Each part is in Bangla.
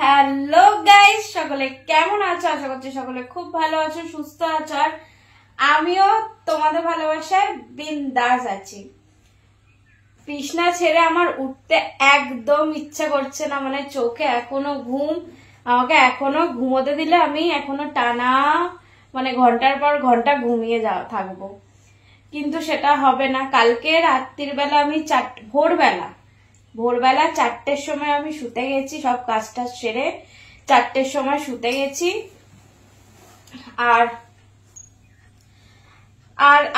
হ্যালো গাইস, সকলে কেমন আছো? আশা করছি সকলে খুব ভালো আছো, সুস্থ আছো। আর আমিও তোমাদের ভালোবাসায় বিন্দাস আছি। বিছানা ছেড়ে আমার উঠতে একদম ইচ্ছা করছে না, মানে চোখে এখনো ঘুম। আমাকে এখনো ঘুমোতে দিলে আমি এখনো টানা মানে ঘন্টার পর ঘন্টা ঘুমিয়ে থাকবো, কিন্তু সেটা হবে না। কালকে রাত্রির বেলা আমি ভোরবেলা 4টের সময় আমি শুতে গেছি, সব কাজটা সেরে 4টের সময় শুতে গেছি। আর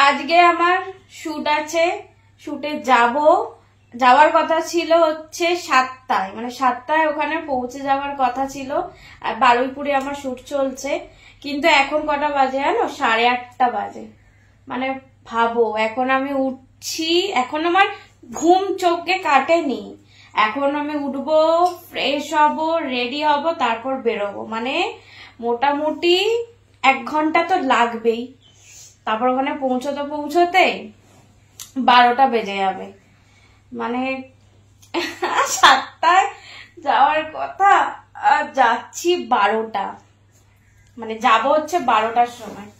আজকে আমার শুট আছে, শুটে যাওয়ার কথা ছিল হচ্ছে 7টায়, মানে 7টায় ওখানে পৌঁছে যাওয়ার কথা ছিল। আর বারুইপুরে আমার শুট চলছে, কিন্তু এখন কটা বাজে জানো? 8:30 বাজে। মানে ভাবো, এখন আমি উঠছি, এখন আমার ঘুম চোখে কাটেনি। এখন আমি উঠবো, ফ্রেশ হব, রেডি হব, তারপর বেরোবো। মানে মোটামুটি 1 ঘন্টা তো লাগবেই। তারপর ওখানে পৌঁছতে 12টা বেজে যাবে। মানে 7টায় যাওয়ার কথা, আর যাচ্ছি 12টা, মানে যাবো হচ্ছে 12টার সময়।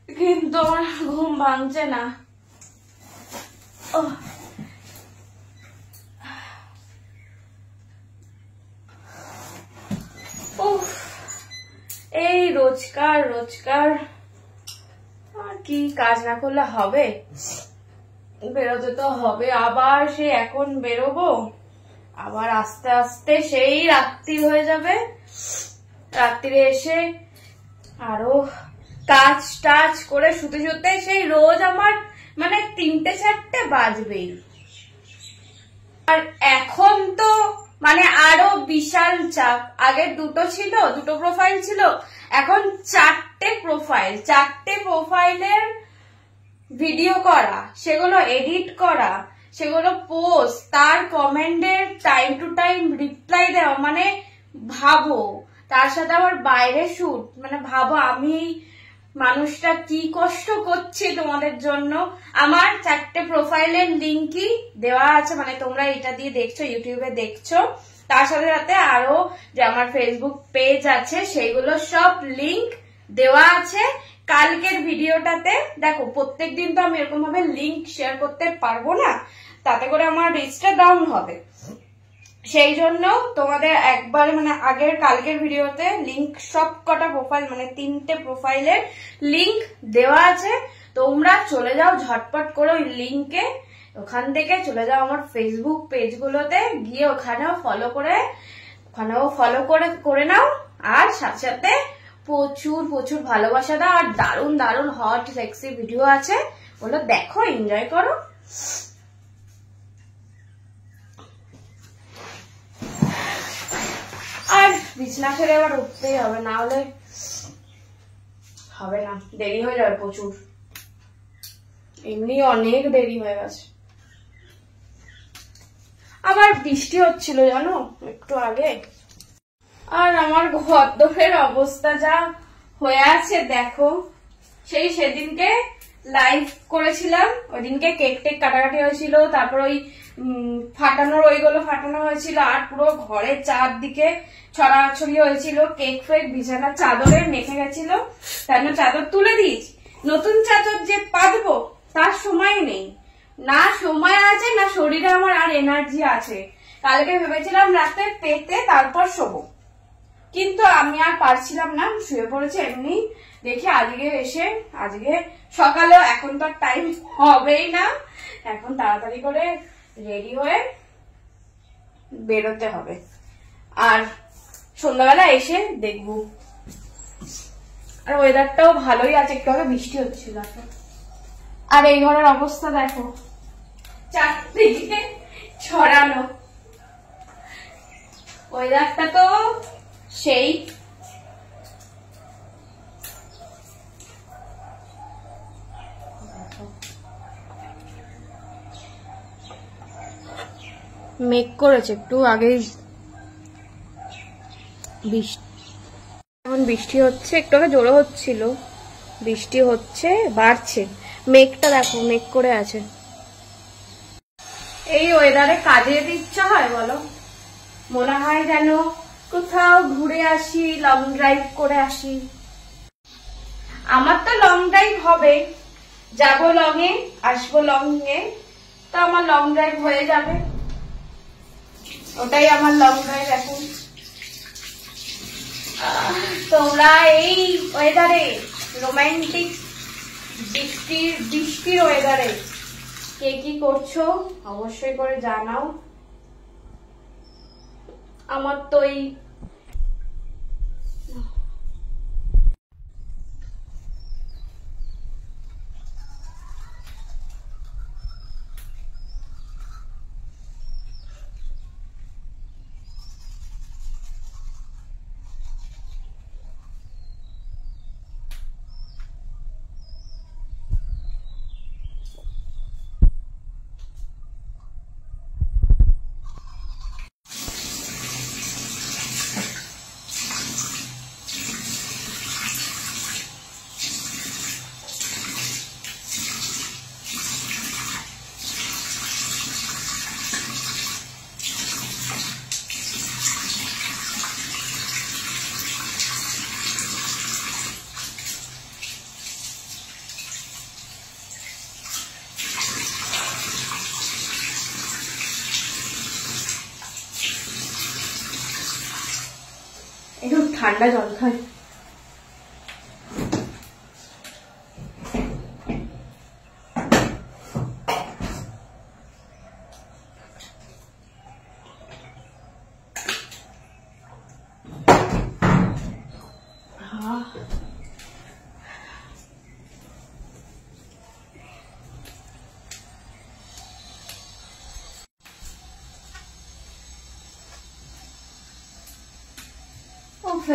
কিন্তু আমার ঘুম ভাঙছে না। এই রোজকার আর কি কাজ না করলে হবে? বেরোতে তো হবে। আবার সে এখন বেরোবো, আবার আস্তে আস্তে সেই রাত্রি হয়ে যাবে। রাত্রিরে এসে আরো কাজ টাজ করে শুতে সেই রোজ আমার মানে 3টে-4টে বাজবেই। আর এখন তো মানে আরো বিশাল চাপ। আগে দুটো প্রোফাইল ছিল, এখন 4টে প্রোফাইলের ভিডিও করা, সেগুলো এডিট করা, সেগুলো পোস্ট, তার কমেন্টের টাইম টু টাইম রিপ্লাই দেওয়া। মানে ভাবো, তার সাথে আমার বাইরে শুট। মানে ভাবো আমি মানুষটা কি কষ্ট করছে তোমাদের জন্য। আমার 4টে প্রোফাইলের লিঙ্কই দেওয়া আছে, মানে তোমরা এটা দিয়ে দেখছো, ইউটিউবে দেখছো। তার সাথে সাথে আরো যে আমার ফেসবুক পেজ আছে, সেইগুলো সব লিঙ্ক দেওয়া আছে। কালকের ভিডিওটাতে দেখো, প্রত্যেকদিন তো আমি এরকম ভাবে লিঙ্ক শেয়ার করতে পারবো না, তাতে করে আমার রিচটা ডাউন হবে। সেই জন্য তোমাদের একবার মানে কালকের ভিডিওতে লিঙ্ক, সব কটা প্রোফাইল মানে 3টে প্রোফাইলের লিঙ্ক দেওয়া আছে। তোমরা চলে যাও ঝটপট করে ওই লিঙ্কে, ওখান থেকে চলে যাও আমার ফেসবুক পেজগুলোতে, গিয়ে ওখানেও ফলো করে নাও। আর সাথে সাথে প্রচুর ভালোবাসা দাও। আর দারুণ হট সেক্সি ভিডিও আছে, ওগুলো দেখো, এনজয় করো। আর বিছানা ছেড়ে এবার উঠতেই হবে, না হলে হবে না, দেরি হয়ে যাবে প্রচুর। এমনি অনেক দেরি হয়ে গেছে। আবার বৃষ্টি হচ্ছিল জানো একটু আগে। আর আমার ঘরদোরের অবস্থা যা হয়ে আছে দেখো। সেদিনকে লাইভ করেছিলাম, ওই দিনকে কেক টেক কাটাকাটি হয়েছিল, তারপর ওই ওইগুলো ফাটানো হয়েছিল। আর পুরো ঘরের চারদিকে ছড়াছড়ি হয়েছিল কেক ফেক, বিছানার চাদরে মেখে গেছিল। তাই জন্য চাদর তুলে দিয়েছি। নতুন চাদর যে পাতবো তার সময় নেই, না সময় আছে না শরীরে আমার আর এনার্জি আছে। কালকে ভেবেছিলাম রাতে পেতে তারপর শোবো, কিন্তু আমি আর পারছিলাম না, শুয়ে পড়েছি এমনি। দেখি আজকে সকালেও, এখন তো টাইম হবেই না, এখন তাড়াতাড়ি করে রেডি হয়ে বেরোতে হবে। আর সন্ধ্যাবেলা এসে দেখবো। আর ওয়েদারটাও ভালোই আছে, একটু আগে বৃষ্টি হচ্ছিল। আর এই ঘরের অবস্থা দেখো, চারদিকে ছড়ানো। ওয়েদারটা তো সেই। মেঘ করেছে একটু আগেই, এখন বৃষ্টি হচ্ছে, একটু আগে জোরে হচ্ছিল, বৃষ্টি হচ্ছে, বাড়ছে। মেঘটা দেখো, মেঘ করে আছে। এই ওয়েদারে কাজে যেতে ইচ্ছা হয় বলো? মনে হয় যেন কোথাও ঘুরে আসি, লং ড্রাইভ করে আসি। আমার তো লং ড্রাইভ হবে, যাবো লং এ, আসবো লং এ, তো আমার লং ড্রাইভ হয়ে যাবে। ওটাই আমার লং ড্রাইভ এখন। তোমরা এই ওয়েদারে, রোমান্টিক বৃষ্টির ওয়েদারে কে কি করছো অবশ্যই করে জানাও। আমার তো এই একটু ঠান্ডা জল খাই।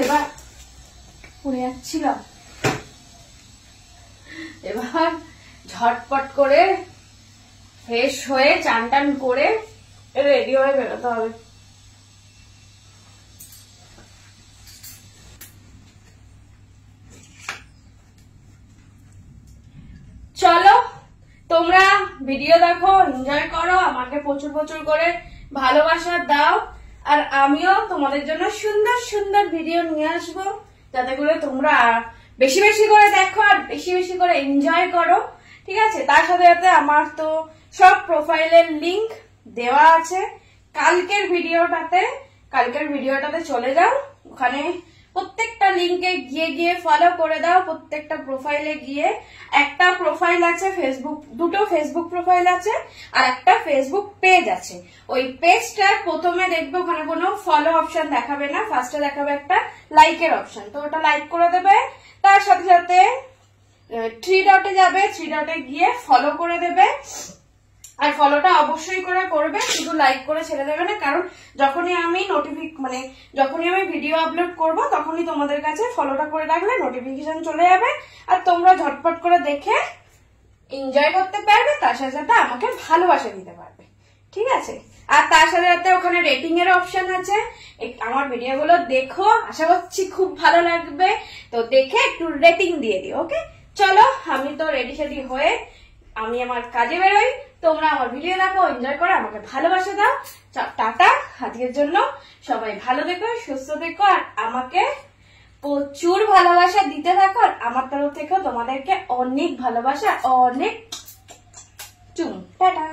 এবার পড়ে যাচ্ছিলাম, এবার ঝটপট করে ফ্রেশ হয়ে চান টান করে রেডি হয়ে বেরোতে হবে। চলো তোমরা ভিডিও দেখো, এনজয় করো, আমাকে প্রচুর প্রচুর করে ভালোবাসা দাও, আর আমিও তোমাদের জন্য সুন্দর সুন্দর ভিডিও নিয়ে আসবো, যাতে করে তোমরা বেশি বেশি করে দেখো আর বেশি বেশি করে এনজয় করো। ঠিক আছে, তার সাথে সাথে আমার তো সব প্রোফাইলের লিংক দেওয়া আছে। কালকের ভিডিওটাতে চলে যাও, ওখানে প্রত্যেকটা লিংকে গিয়ে গিয়ে ফলো করে দাও। প্রত্যেকটা প্রোফাইলে গিয়ে, একটা প্রোফাইল আছে ফেসবুক, দুটো ফেসবুক প্রোফাইল আছে আর একটা ফেসবুক পেজ আছে। ওই পেজটা প্রথমে দেখবে ওখানে কোনো ফলো অপশন দেখাবে না, ফার্স্টে দেখাবে একটা লাইকের অপশন, তো ওটা লাইক করে দেবে। তার সাথে সাথে 3 ডটে যাবে, 3 ডটে গিয়ে ফলো করে দেবে। আর ফলোটা অবশ্যই করে করবে, শুধু লাইক করে ছেড়ে দেবে না, কারণ যখনই আমি যখনই আমি ভিডিও আপলোড করব তখনই তোমাদের কাছে ফলোটা করে রাখলে নোটিফিকেশন চলে যাবে, আর তোমরা ঝটপট করে দেখে এনজয় করতে পারবে, তার সাথে সাথে আমাকে ভালোবাসা দিতে পারবে। ঠিক আছে, আর তার সাথে সাথে ওখানে রেটিং এর অপশন আছে। আমার ভিডিওগুলো দেখো, আশা করছি খুব ভালো লাগবে, তো দেখে একটু রেটিং দিয়ে দিও। ওকে, চলো আমি তো রেডি সেডি হয়ে আমি আমার কাজে বেরোই, তোমরা আমার ভিডিও দেখো, এনজয় করো, আমাকে ভালোবাসা দাও। টাটা, আজকের জন্য সবাই ভালো থেকো, সুস্থ থেকো, আর আমাকে প্রচুর ভালোবাসা দিতে থাকো। আর আমার তরফ থেকেও তোমাদেরকে অনেক ভালোবাসা, অনেক চুম, টাটা।